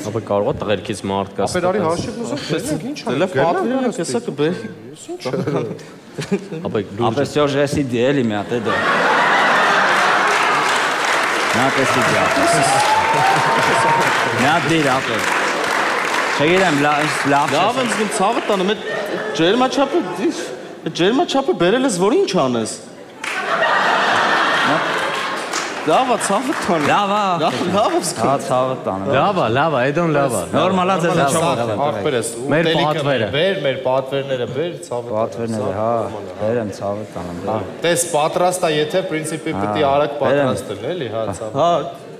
Ապա կարող է տղերքից մարդ կա։ Ապեր արի հաշիվ ուզում տեսնենք ինչ ա։ Դե լավ պատվիրել եք, հեսա կբերի։ Ապա լուրջ։ Ապեր սյոժեսի դիելի մի հատ է դե։ Նա տեսի դիա։ Նա դիր ապեր։ Չգիտեմ, լավ։ Լավ եմ զգում ցավը տանում, այդ ջերմաչափը բերել ես, որ ինչ անես։ Լավ է, ցավը տանը։ Լավ է։ Լավ եմ զգում։ Հա, ցավը տանը։ Լավ է, այդոն լավ է։ Նորմալ է ձեզ չով։ Ախպերս, Մեր պատվերը։ Մեր պատվերները բեր, ցավը։ Պատվերները, հա, բերեմ ցավը տանը։ Տես պատրաստ է, եթե պրինցիպի պիտի արագ պատրաստ են, էլի, հա, ցավը։ Հա,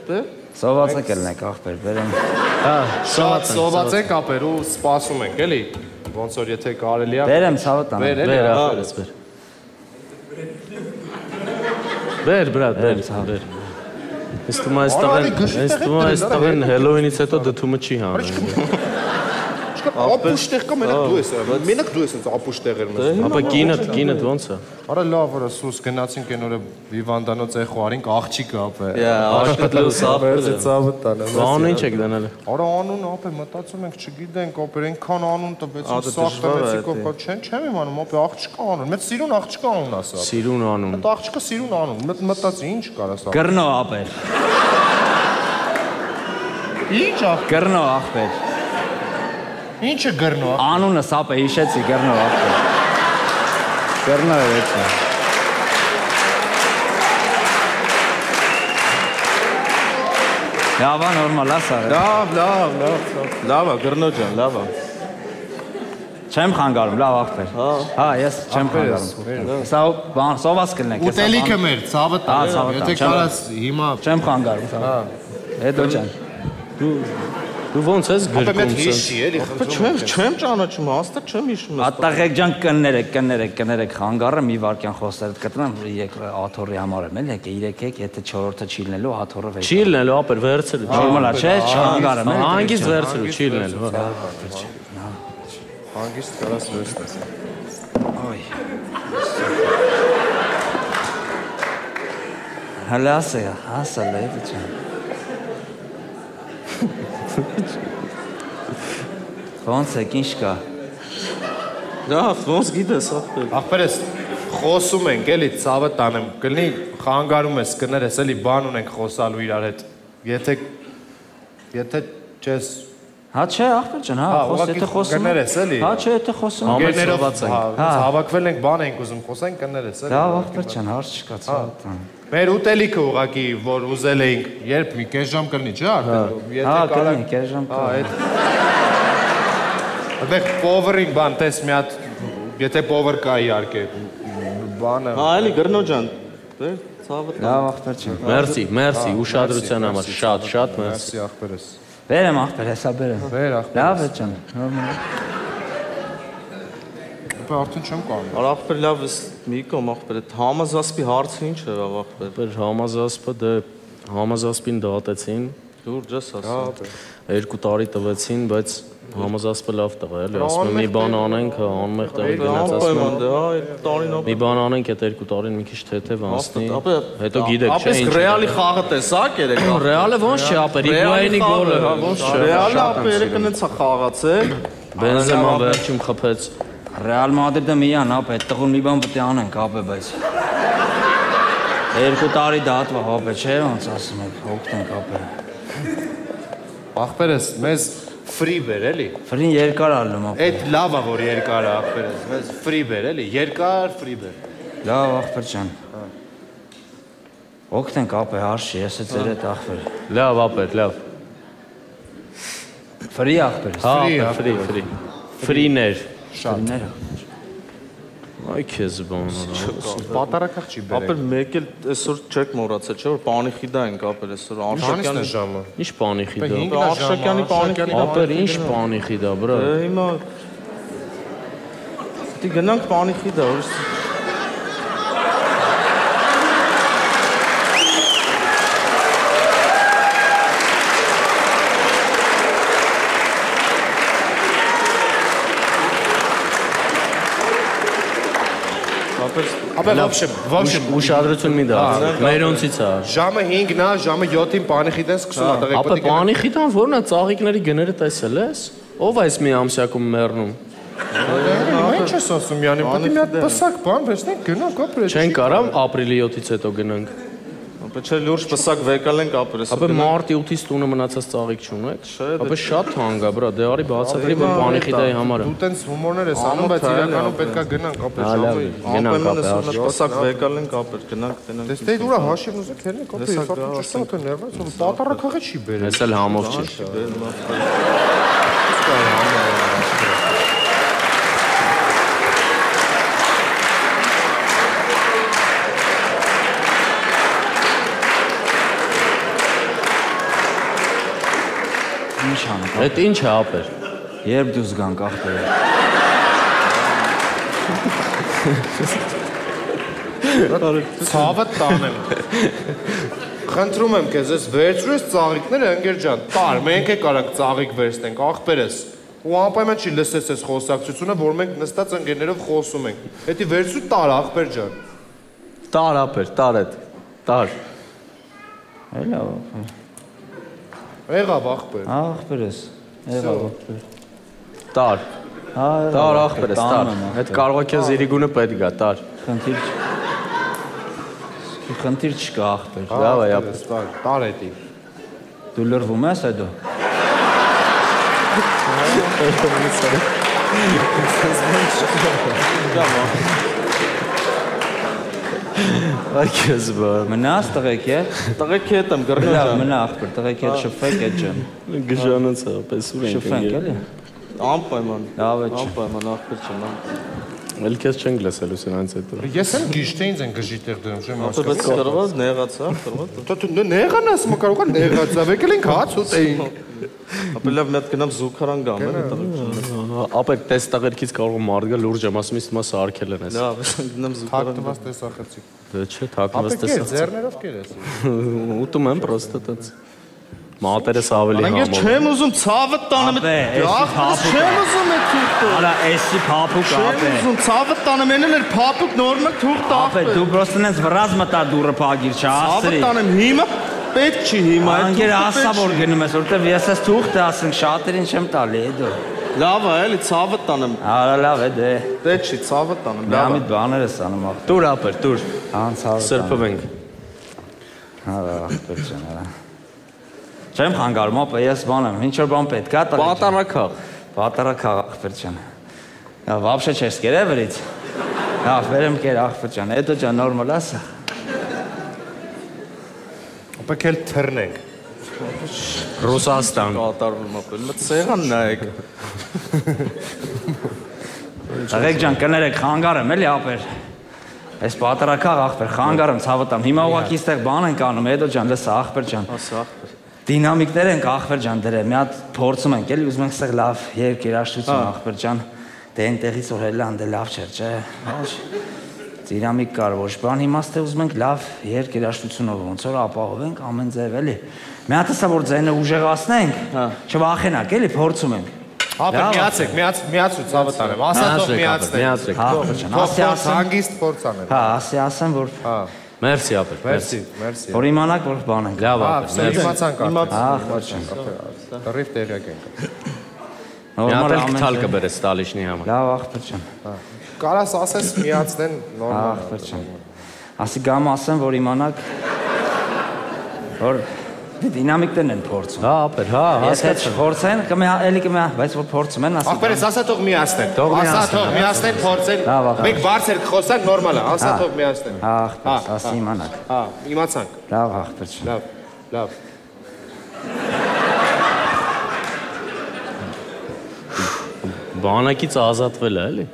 դե։ Սոված եք ելնեք ախպեր, բերեմ։ Հա, Շատ սոված ենք ապեր ու սպասում ենք, էլի։ Ոնց որ եթե կարելի է։ Բերեմ ցավը տանը։ Բեր, էլի, ախպերս բեր։ Բեր, բրատ, բեր։ Ես թվում է այս տղեն Հելովինից հետո դդումը չի հանում։ Ապուշ տեղ կա, մենակ դու ես, մենակ դու ես ապուշ տեղեր մեզ։ Ապա կինդ ոնց է։ Արա լավ, արա սուս գնացինք այն օրը հիվանդանոց էխո արինք աղջիկ ապե։ Աշկատլու Վերջի ցավը տանը։ Բանը ինչ եք դնել։ Արա անուն ապե մտածում ենք, չգիտենք, ապեր այնքան անուն տվեցին, սախ տվեցին, կոպա չեմ իմանում, ապե աղջկա անուն, մեծ սիրուն աղջկա անուն ասա։ Սիրուն անուն։ Այդ աղջկա սիրուն անուն, մտածի ինչ կար ասա։ Կռնո ապեր։ Ինչ աղ։ Կռնո ախպեր։ Ինչը գրնո։ Անունը սապ է հիշեցի կռնո ախպեր։ Կռնո է էտա։ Լավ է, նորմալ է սա։ Լավ է, գրնո ջան, լավ է։ Չեմ խանգարում, լավ ախպեր։ Հա, ես չեմ խանգարում։ Սա բան սոված կլնեք։ Ուտելիքը մեր, ցավը տա։ Եթե կարաս հիմա չեմ խանգարում։ Հա։ Հետո ջան։ Դու ոնց ես գրկում։ Ապա մեկ հիշի էլի։ Չեմ ճանաչում, հաստատ չեմ հիշում։ Ատաղեք ջան կներեք խանգարը մի վարքյան խոսել կտրեմ աթոռի համար եմ էլ եկեք եթե 4-րդը չի լինելու աթոռը վեր։ Չի լինելու, ապեր վերցրու։ Նորմալ է, չէ, չխանգարեմ։ Հանգիստ վերցրու, չի լինելու։ Հանգիստ կարաս վերցնես։ Ոյ։ Հալասը, հասա լեյը ջան։ Ոնց եք, ինչ կա։ Լավ, ոնց գիտես, ախպեր։ Ախպերս, խոսում ենք, էլի ցավը տանեմ, կլինի խանգարում ես, կներես, էլի բան ունենք խոսալու իրար հետ։ Եթե չես Հա չէ, ախպեր ջան, հա, եթե խոսում կներես, էլի։ Հա չէ, եթե խոսում Գերներով հավաքվել ենք, բան ենք ուզում խոսենք, կներես, էլի։ Լավ, ախպեր ջան, հարց չկա, ցավը տան։ Մեր ուտելիքը ուղղակի, որ ուզել էինք, երբ մի կես ժամ կլինի, չէ՞ արդեն։ Հա, կլինի, կես ժամ կլինի։ Այդտեղ power-ին բան, տես մի հատ, եթե power կա իհարկե, բանը։ Հա, էլի գրնո ջան։ Դե ցավը։ Լավ ախպեր ջան։ Մերսի, ուշադրության համար, շատ մերսի։ Մերսի ախպերս։ Բերեմ ախպեր, հեսա բերեմ։ Բեր ախպեր։ Լավ է ջան, նորմալ։ Ապա արդեն չեմ կարող։ Արա ախպեր լավ էս մի կողմ ախպեր, այդ համազասպի հարցը ինչ եղավ ախպեր։ Համազասպը դե համազասպին դատեցին։ Լուրջ ես ասում։ 2 տարի տվեցին, բայց համազասպը լավ տղա է, էլի, ասում եմ մի բան անենք, անմեղ տեղի գնաց ասում եմ։ Մի բան անենք, այդ 2 տարին մի քիչ թեթև անցնի։ Հետո գիտեք, չէ՞ ինչ։ Ապա ռեալի խաղը տեսակ երեք։ Ռեալը ոնց չէ, ապա Հիգուայինի գոլը, հա, ոնց չէ։ Ռեալը ապա երեք նեցա խաղացել։ Բենզեման վերջում խփեց։ Ռեալ Մադրիդը միան, ապա այդ տղուն մի բան պետք է անենք, ապա բայց 2 տարի դատվա, ապա չէ, ոնց ասում եք, օգնենք ապա։ Ախպերս, մեզ free բեր, էլի։ Free-ն երկար ալնում ապա։ Այդ լավ է, որ երկար է ախպերս, մեզ free բեր, էլի, երկար free բեր։ Լավ ախպեր ջան։ Օգնենք ապա, հարշի, ես է ձեր հետ ախպեր։ Լավ ապեր, լավ։ Free ախպեր։ Հա, free։ Free-ներ։ Շատ։ Այ քեզ բանորա։ Պատարակախ չի բերեք։ Ապեր մեկ էլ այսօր չեք մոռացել, չէ՞ որ Պանիխիդա ենք ապեր այսօր Արշակյանի ժամը։ Ինչ Պանիխիդա։ Արշակյանի Պանիխիդա։ Ապեր ինչ Պանիխիդա, բրա։ Հիմա դի գնանք Պանիխիդա, որ Ապա вообще ուշադրություն մի դարձ։ Մերոնցից է։ Ժամը 5-ն է, ժամը 7-ին Պանիխիդեն սկսում է տղեկ։ Ապա Պանիխիդան ո՞րն է, ծաղիկների գները տեսել ես։ Ո՞վ է այս մի ամսյակում մեռնում։ Ինչ ես ասում, Յանի, պետք է մի հատ պսակ բան վերցնենք, գնանք ապրել։ Չեն կարամ ապրիլի 7-ից հետո գնանք։ Ապա չէ լուրջ պսակ վեկալենք ապրես։ Ապա մարտի 8-ից տունը մնացած ծաղիկ չունեք։ Ապա շատ թանկ է, բրա, դե արի բացատրի, որ Պանիխիդայի համար է։ Դու տենց հումորներ ես անում, բայց իրականում պետքա գնանք ապրել։ Գնանք ապրել։ Պսակ վեկալենք ապրել, գնանք տենանք։ Դες դե դուրա հաշիվ ուզեք հելնեք ապրել, ես արդեն ճշտում թե ներվեց, որ պատարակախը չի բերել։ Ես էլ համով չի։ Ինչ անենք։ Այդ ինչ է ապեր։ Երբ դու զգանք ախպեր։ Ցավը տանեմ։ Խնդրում եմ քեզ, ես վերցրու ես ծաղիկները, ընկեր ջան, տար, մենք է կարանք ծաղիկ վերցնենք, ախպերս։ Ու անպայման չի լսես այս խոսակցությունը, որ մենք նստած ընկերներով խոսում ենք։ Հետի վերցրու տար, ախպեր ջան։ Տար ապեր, տար այդ։ Տար։ Էլա։ Եղավ ախպեր։ Ախպերս։ Եղավ ախպեր։ Տար։ Տար ախպերս, տար։ Այդ կարող է քեզ իրիգունը պետք է, տար։ Խնդիր չկա ախպեր։ Լավ է, ապեր։ Տար էդի։ Դու լրվում ես հետո։ Այ քեզ բան։ Մնաս տղեկ է։ Տղեկ հետ եմ գրնա ջան։ Մնա ախպեր, տղեկ հետ շփվեք այդ ջան։ Գժանոց է, պես ուր ենք։ Շփվենք էլի։ Անպայման։ Լավ է։ Անպայման ախպեր չեմ։ Էլ քեզ չենք լսելու սրանից հետո։ Ես եմ գիշտ ինձ են գժի տեղ դնում, չեմ հասկանում։ Բայց կրված նեղացա, կրված։ Դու նեղան ասում կարող է նեղացա, եկել ենք հաց ուտեինք։ Ապա լավ մի հատ գնամ զուգարան գամ, էլի տղեկ։ Ապա տես տղերքից կարող է մարդ գա լուրջ եմ ասում, իսկ մասը արկել են ես։ Լավ, գնամ զուգարան։ Թաքնված տեսախցիկ։ Դե չէ, թաքնված տեսախցիկ։ Ապա ձեռներով կերես։ Ուտում եմ պրոստը տած։ Մատերս ավելի համով։ Անգեր չեմ ուզում ցավը տանեմ։ Չեմ ուզում այդ թուղթը։ Արա, էսի փափուկ ապե։ Չեմ ուզում ցավը տանեմ, էնել էր փափուկ նորմալ թուղթ ապե։ Դու պրոստը նես վրազ մտա դուրը փագիր չհաստրի։ Ցավը տանեմ հիմա պետք չի հիմա։ Անգեր ասա որ գնում ես, որտեվ ես ես թուղթը ասենք շատերին չեմ տալի դու։ Լավ է, էլի ցավը տանեմ։ Արա լավ է դե։ Դե չի ցավը տանեմ։ Լավ է։ Մի բաներ ես անում ախպեր։ Տուր ապեր, տուր։ Հան ցավը։ Սրբվենք։ Արա ախպեր ջան, արա։ Չեմ խանգարում, ապա ես բան եմ, ինչ որ բան պետք է տա։ Պատարակախ։ Պատարակախ ախպեր ջան։ Вообще չես կերևրից։ Լավ, վերեմ կեր ախպեր ջան, հետո ջան նորմալ ասա։ Ապա քել թռնենք։ Ռուսաստան։ Կատարվում ապել, մտ սեղան նայեք։ Աղեք ջան, կներեք, խանգարեմ, էլի ապեր։ Այս պատարակաղ աղբեր, խանգարեմ, ցավոտամ։ Հիմա ուղղակի այստեղ բան ենք անում, Էդո ջան, լսա, աղբեր ջան։ Դինամիկներ ենք աղբեր ջան դրել, մի հատ փորձում ենք, էլի ուզում ենք այստեղ լավ երգերաշտություն աղբեր ջան։ Դե այնտեղից որ հելա անդե լավ չէր, չէ։ Դինամիկ կար, ոչ բան, հիմա ստե ուզում ենք լավ երգերաշտությունով ոնց որ ապահովենք ամեն ձև, էլի։ Մի հատ հսա որ ձայնը ուժեղացնենք, չվախենակ, էլի փորձում ենք։ Ապեր միացրու ցավտանեմ, ասա թող միացնենք։ Թող հանգիստ փորձ անել։ Հա, ասեմ որ Մերսի ապեր, մերսի։ Որ իմանաք որ բան ենք։ Լավ ապեր։ Իմացանք արդեն։ Դրիվ տեղյակ ենք։ Մի հատ էլ քթալ կբերես Ստալիշնի համար։ Լավ աղբեր ջան։ Կարաս ասես միացնեն նորմալ։ Աղբեր ջան։ Ասի գամ ասեմ որ իմանաք որ դինամիկներն են փորձում։ Հա, ապեր, հա, հասկաց։ Փորձեն, էլի կմա, բայց որ փորձում են, ասի։ Ախպերս, ասա թող միացնեն։ Ասա թող միացնեն, փորձեն։ Մենք բարձր կխոսանք, նորմալ է, ասա թող միացնեն։ Հա, ախպեր, ասի իմանաք։ Հա, իմացանք։ Լավ, ախպեր։ Լավ, լավ։ Բանակից ազատվել է, էլի։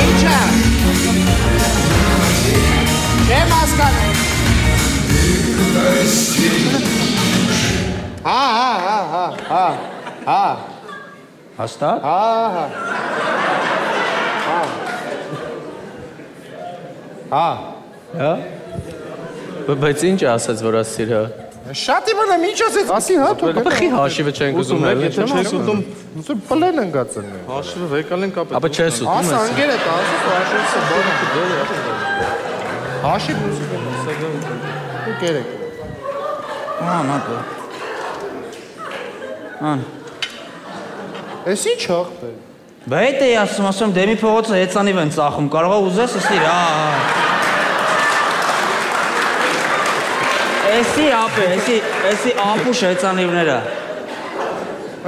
Ինչա։ Չեմ հասկանում։ Հա։ Հաստատ։ Հա։ Հա։ Բայց ինչ ասաց որ ասիր հա։ Շատ իմանամ ինչ ասեց, ասի հա թող։ Ապա հաշիվը չենք ուզում, եթե չես ուզում, ոնց պլեն են գածել։ Հաշիվը վեկալ ենք ապել։ Ապա չես ուզում։ Ասա անգեր է, ասա հաշիվը բանը դեր։ Հաշիվ ուզում եմ, ու կերեք։ Մատը։ Ան։ Էս ինչ ախպեր։ Բայց էի ասում դեմի փողոցը հեծանիվ են ծախում, կարող է ուզես ասիր, հա։ Էսի ապե, էսի ապուշ հեծանիվները։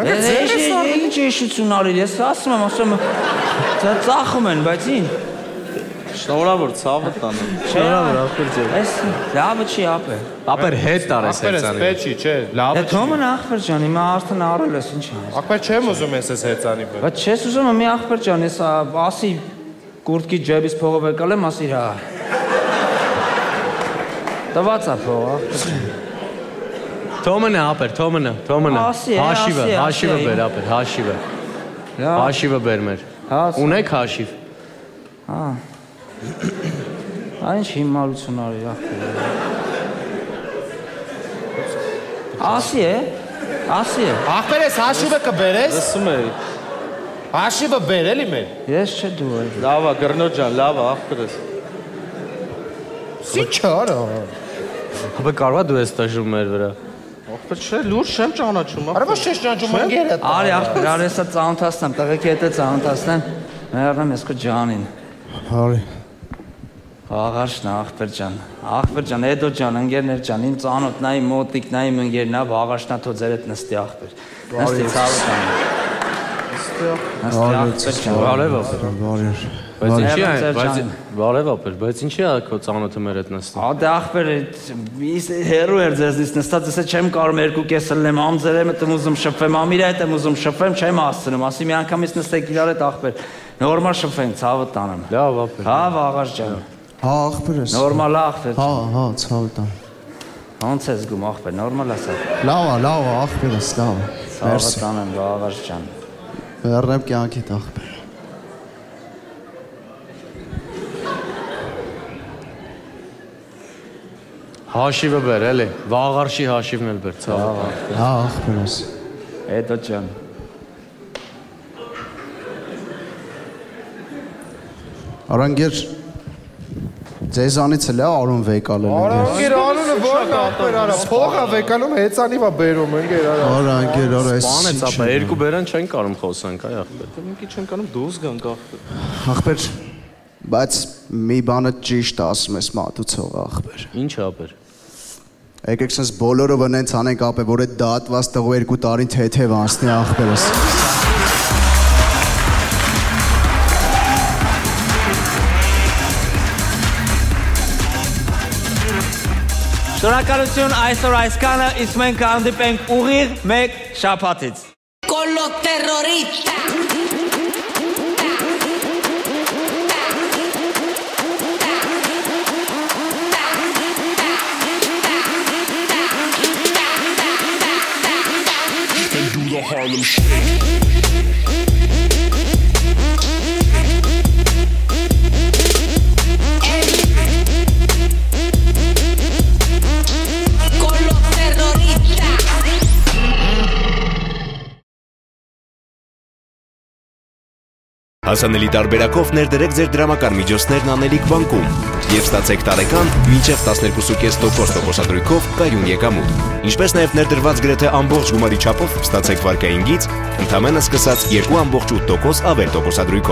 Ինչ էշություն արիր, ես ասում եմ, ծախում են, բայց ինչ։ Շնորհավոր ցավը տանը։ Շնորհավոր ախպեր ջան։ Էս լավը չի ապե։ Ապեր հետ տարես հեծանիվ։ Ախպերս պետք չի, չէ, լավը չի։ Թոմն ախպեր ջան, հիմա արդեն առել ես ինչ։ Ախպեր չեմ ուզում ես հեծանիվը։ Բայց չես ուզում մի ախպեր ջան, ես ասի կուրտքի ջեբից փողով եկալ եմ, ասիր հա։ Տված է փողը։ Թոմն է ապեր, թոմն։ Հաշիվը բեր ապեր, հաշիվը։ Հաշիվը բեր մեր։ Ունեք հաշիվ։ Հա։ Ինչ հիմարություն արի ախպեր։ Ասի է։ Ախպեր ես հաշիվը կբերես։ Լսում էի։ Հաշիվը բեր էլի մեր։ Ես չէ դու է։ Լավ է, գրնոջ ջան, լավ է, ախպերս։ Ինչ արա։ Ապա կարող է դու ես տժում մեր վրա։ Ախպեր չէ, լուրջ չեմ ճանաչում։ Արա ոչ չես ճանաչում ընկերը։ Արի ախպեր, արի հեսա ծանոթացնեմ, տղեկի հետ ծանոթացնեմ, մեռնեմ ես քո ջանին։ Արի։ Աղարշն ախպեր ջան, Էդո ջան, ընկերներ ջան, իմ ծանոթն է, իմ մոտիկն է, իմ ընկերն է, աղարշնա թո ձեր հետ նստի ախպեր։ Նստի ցավը տան։ Բարև ապեր, բայց ինչի է քո ծանոթը մեր հետ նստում։ Ադե ախպեր, հերու էր ձեզնից նստած, ես չեմ կարող երկու կես լնեմ, ամձերեմ եմ ուզում շփվեմ, ամիրա հետ եմ ուզում շփվեմ, չեմ հասցնում, ասի մի անգամից նստեք իրար հետ ախպեր, նորմալ շփվենք, ցավը տանեմ։ Լավ ապեր։ Հա, աղաշ ջան։ Հա, ախպեր ես։ Նորմալ ախպեր։ Հա, ցավը տան։ Ոնց ես զգում ախպեր, նորմալ ասա։ Լավ, ախպեր ես, լավ։ Ցավը տանեմ, աղաշ ջան։ Վերնեմ կյանքիդ ախպեր։ Հաշիվը բեր, էլի։ Վաղարշի հաշիվն էլ բեր, ցավը։ Հա, ախպեր ես։ Էդո ջան։ Արանգեր ձեզանից էլ է արուն վեկալել ընկեր։ Անգեր անունը ո՞րն ախպեր արա, փողը վեկանում հեծանիվա բերում ընկեր արա։ Արա ընկեր, արա էս։ Սպանեց ապա, երկու բերան չեն կարող խոսանք, այ ախպեր։ Մի քիչ չեն կարող դուրս գանք ախպեր։ Ախպեր, բայց մի բանը ճիշտ ասում ես մատուցող ախպեր։ Ինչ ապեր։ Եկեք sense բոլորով այնց անենք ապե, որ այդ դատված տղու 2 տարին թեթև անցնի ախպերս։ Շնորհակալություն այսօր այսքանը, իսկ մենք հանդիպենք ուղիղ մեկ շաբաթից։ Colo terrorista. Harlem Shake. Հասանելի տարբերակով ներդրեք ձեր դրամական միջոցներն Անելիք բանկում և ստացեք տարեկան մինչև 12.5% տոկոսադրույքով կայուն եկամուտ։ Ինչպես նաև ներդրված գրեթե ամբողջ գումարի չափով ստացեք վարկային գիծ, ընդամենը սկսած 2.8% ավել տոկոսադրույքով։